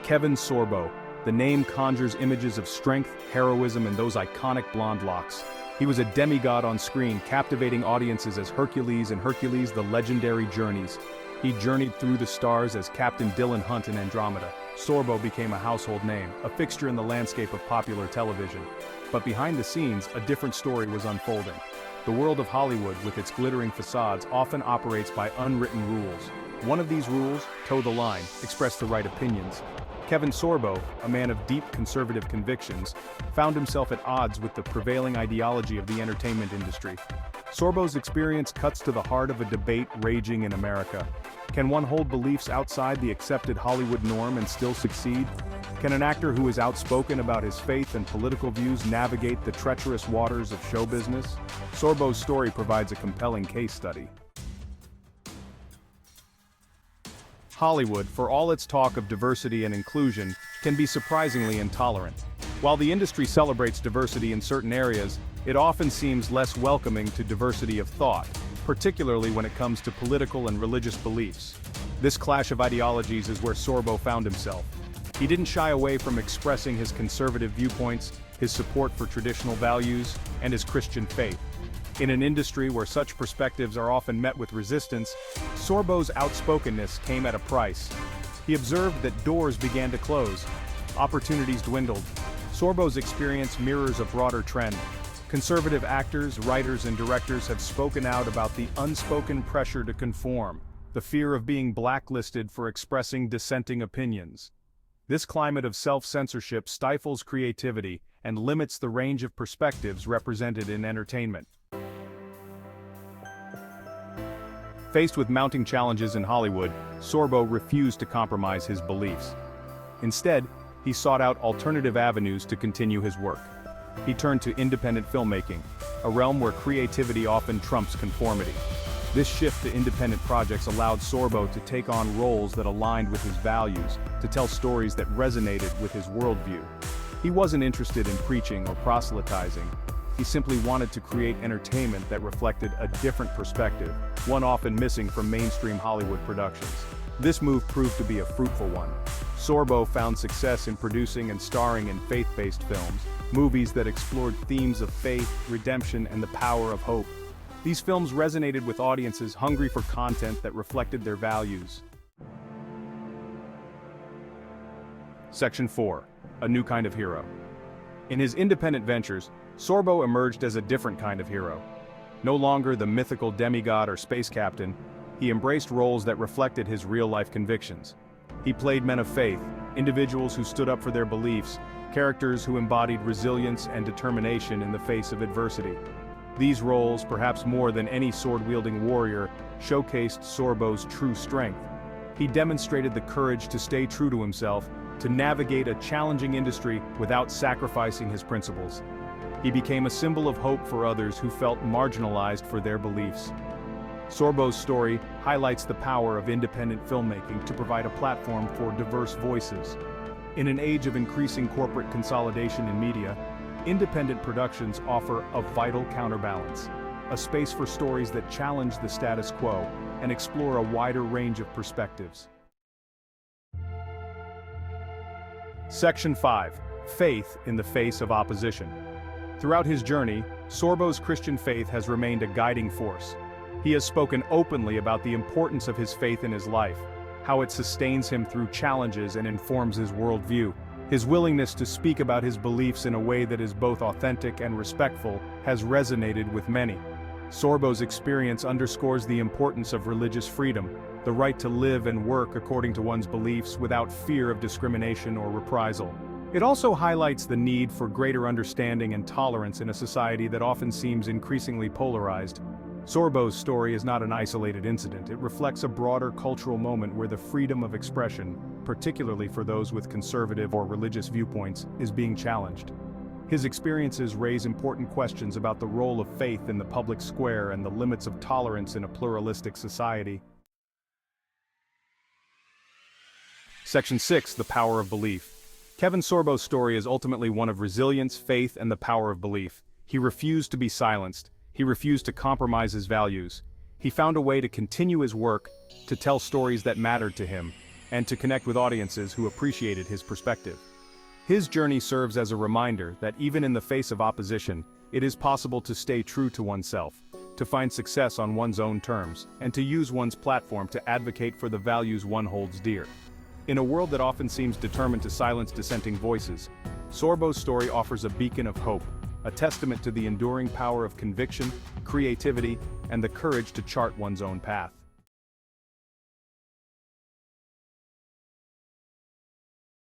Kevin Sorbo. The name conjures images of strength, heroism, and those iconic blonde locks. He was a demigod on screen, captivating audiences as Hercules in Hercules: The Legendary Journeys. He journeyed through the stars as Captain Dylan Hunt in Andromeda. Sorbo became a household name, a fixture in the landscape of popular television. But behind the scenes, a different story was unfolding. The world of Hollywood, with its glittering facades, often operates by unwritten rules. One of these rules, toe the line, express the right opinions. Kevin Sorbo, a man of deep conservative convictions, found himself at odds with the prevailing ideology of the entertainment industry. Sorbo's experience cuts to the heart of a debate raging in America. Can one hold beliefs outside the accepted Hollywood norm and still succeed? Can an actor who is outspoken about his faith and political views navigate the treacherous waters of show business? Sorbo's story provides a compelling case study. Hollywood, for all its talk of diversity and inclusion, can be surprisingly intolerant. While the industry celebrates diversity in certain areas, it often seems less welcoming to diversity of thought, particularly when it comes to political and religious beliefs. This clash of ideologies is where Sorbo found himself. He didn't shy away from expressing his conservative viewpoints, his support for traditional values, and his Christian faith. In an industry where such perspectives are often met with resistance, Sorbo's outspokenness came at a price. He observed that doors began to close, opportunities dwindled. Sorbo's experience mirrors a broader trend. Conservative actors, writers, and directors have spoken out about the unspoken pressure to conform, the fear of being blacklisted for expressing dissenting opinions. This climate of self-censorship stifles creativity and limits the range of perspectives represented in entertainment. Faced with mounting challenges in Hollywood, Sorbo refused to compromise his beliefs. Instead, he sought out alternative avenues to continue his work. He turned to independent filmmaking, a realm where creativity often trumps conformity. This shift to independent projects allowed Sorbo to take on roles that aligned with his values, to tell stories that resonated with his worldview. He wasn't interested in preaching or proselytizing. He simply wanted to create entertainment that reflected a different perspective, one often missing from mainstream Hollywood productions. This move proved to be a fruitful one. Sorbo found success in producing and starring in faith-based films, movies that explored themes of faith, redemption, and the power of hope. These films resonated with audiences hungry for content that reflected their values. Section 4. A new kind of hero. In his independent ventures, Sorbo emerged as a different kind of hero. No longer the mythical demigod or space captain, he embraced roles that reflected his real-life convictions. He played men of faith, individuals who stood up for their beliefs, characters who embodied resilience and determination in the face of adversity. These roles, perhaps more than any sword-wielding warrior, showcased Sorbo's true strength. He demonstrated the courage to stay true to himself, to navigate a challenging industry without sacrificing his principles. He became a symbol of hope for others who felt marginalized for their beliefs. Sorbo's story highlights the power of independent filmmaking to provide a platform for diverse voices. In an age of increasing corporate consolidation in media, independent productions offer a vital counterbalance, a space for stories that challenge the status quo and explore a wider range of perspectives. Section 5. Faith in the face of opposition. Throughout his journey, Sorbo's Christian faith has remained a guiding force. He has spoken openly about the importance of his faith in his life, how it sustains him through challenges and informs his worldview. His willingness to speak about his beliefs in a way that is both authentic and respectful has resonated with many. Sorbo's experience underscores the importance of religious freedom, the right to live and work according to one's beliefs without fear of discrimination or reprisal. It also highlights the need for greater understanding and tolerance in a society that often seems increasingly polarized. Sorbo's story is not an isolated incident. It reflects a broader cultural moment where the freedom of expression, particularly for those with conservative or religious viewpoints, is being challenged. His experiences raise important questions about the role of faith in the public square and the limits of tolerance in a pluralistic society. Section 6. The Power of Belief. Kevin Sorbo's story is ultimately one of resilience, faith, and the power of belief. He refused to be silenced. He refused to compromise his values. He found a way to continue his work, to tell stories that mattered to him, and to connect with audiences who appreciated his perspective. His journey serves as a reminder that even in the face of opposition, it is possible to stay true to oneself, to find success on one's own terms, and to use one's platform to advocate for the values one holds dear. In a world that often seems determined to silence dissenting voices, Sorbo's story offers a beacon of hope, a testament to the enduring power of conviction, creativity, and the courage to chart one's own path.